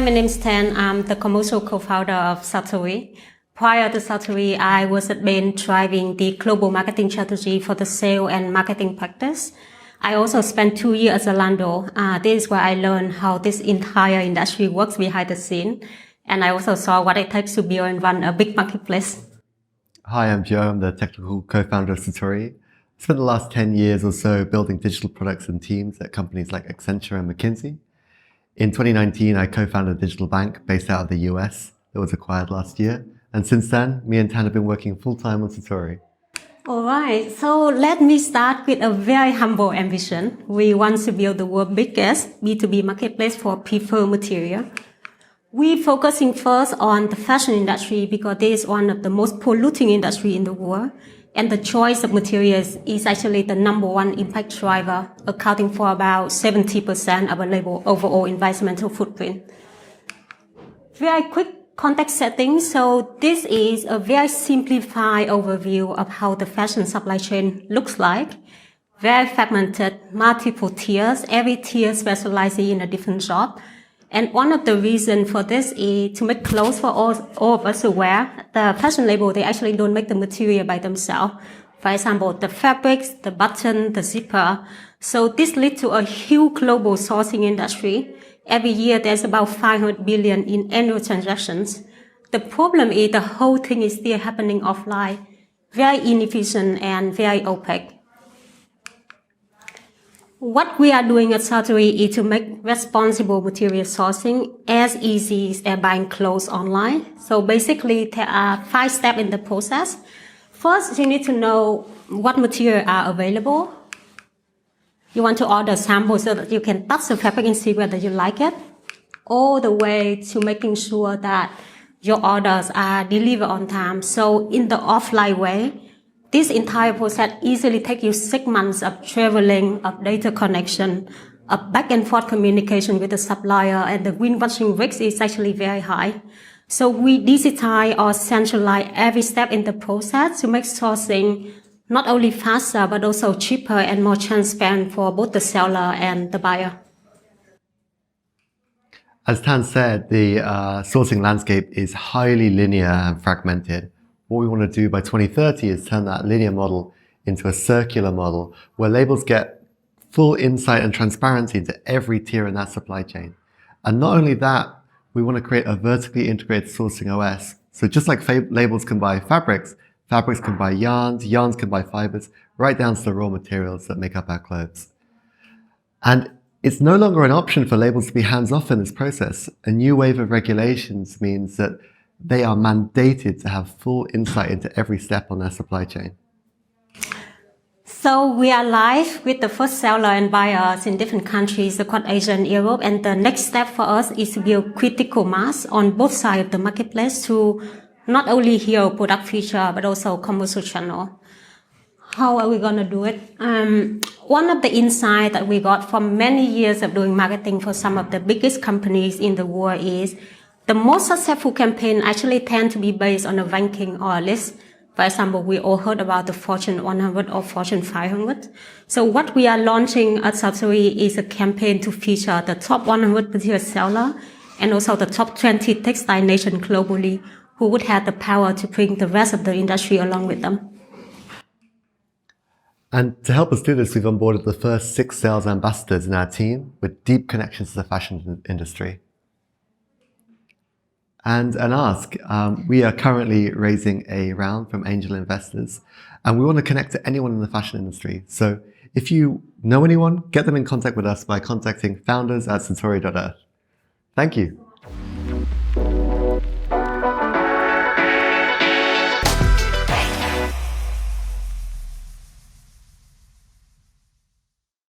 my name is Tan. I'm the commercial co-founder of Satori. Prior to Satori, I was at Bain driving the global marketing strategy for the sale and marketing practice. I also spent 2 years at Zalando. This is where I learned how this entire industry works behind the scene. And I also saw what it takes to build and run a big marketplace. Hi, I'm Joe. I'm the technical co-founder of Satori. I spent the last 10 years or so building digital products and teams at companies like Accenture and McKinsey. In 2019, I co-founded a digital bank based out of the US that was acquired last year. And since then, me and Tan have been working full-time on Satori. All right, so let me start with a very humble ambition. We want to build the world's biggest B2B marketplace for preferred material. We're focusing first on the fashion industry because this is one of the most polluting industry in the world. And the choice of materials is actually the number one impact driver, accounting for about 70% of our overall environmental footprint. Very quick context setting. So this is a very simplified overview of how the fashion supply chain looks like. Very fragmented, multiple tiers, every tier specializing in a different job. And one of the reasons for this is to make clothes for all of us to wear. The fashion label, they actually don't make the material by themselves. For example, the fabrics, the button, the zipper. So this leads to a huge global sourcing industry. Every year, there's about 500 billion in annual transactions. The problem is the whole thing is still happening offline, very inefficient and very opaque. What we are doing at Satori is to make responsible material sourcing as easy as buying clothes online. So basically, there are 5 steps in the process. First, you need to know what material are available. You want to order samples so that you can touch the fabric and see whether you like it, all the way to making sure that your orders are delivered on time. So in the offline way, this entire process easily takes you 6 months of traveling, of data connection, of back and forth communication with the supplier, and the greenwashing risk is actually very high. So we digitize or centralize every step in the process to make sourcing not only faster, but also cheaper and more transparent for both the seller and the buyer. As Tan said, the sourcing landscape is highly linear and fragmented. What we want to do by 2030 is turn that linear model into a circular model where labels get full insight and transparency into every tier in that supply chain. And not only that, we want to create a vertically integrated sourcing OS. So just like labels can buy fabrics, fabrics can buy yarns, yarns can buy fibers, right down to the raw materials that make up our clothes. And it's no longer an option for labels to be hands-off in this process. A new wave of regulations means that they are mandated to have full insight into every step on their supply chain. So we are live with the first seller and buyers in different countries across Asia and Europe. And the next step for us is to build critical mass on both sides of the marketplace to not only hero product feature, but also commercial channel. How are we going to do it? One of the insights that we got from many years of doing marketing for some of the biggest companies in the world is the most successful campaign actually tend to be based on a ranking or a list. For example, we all heard about the Fortune 100 or Fortune 500. So what we are launching at Satori is a campaign to feature the top 100 material seller and also the top 20 textile nations globally who would have the power to bring the rest of the industry along with them. And to help us do this, we've onboarded the first 6 sales ambassadors in our team with deep connections to the fashion industry. And ask, we are currently raising a round from angel investors, and we want to connect to anyone in the fashion industry. So if you know anyone, get them in contact with us by contacting founders@Satori.Earth. Thank you.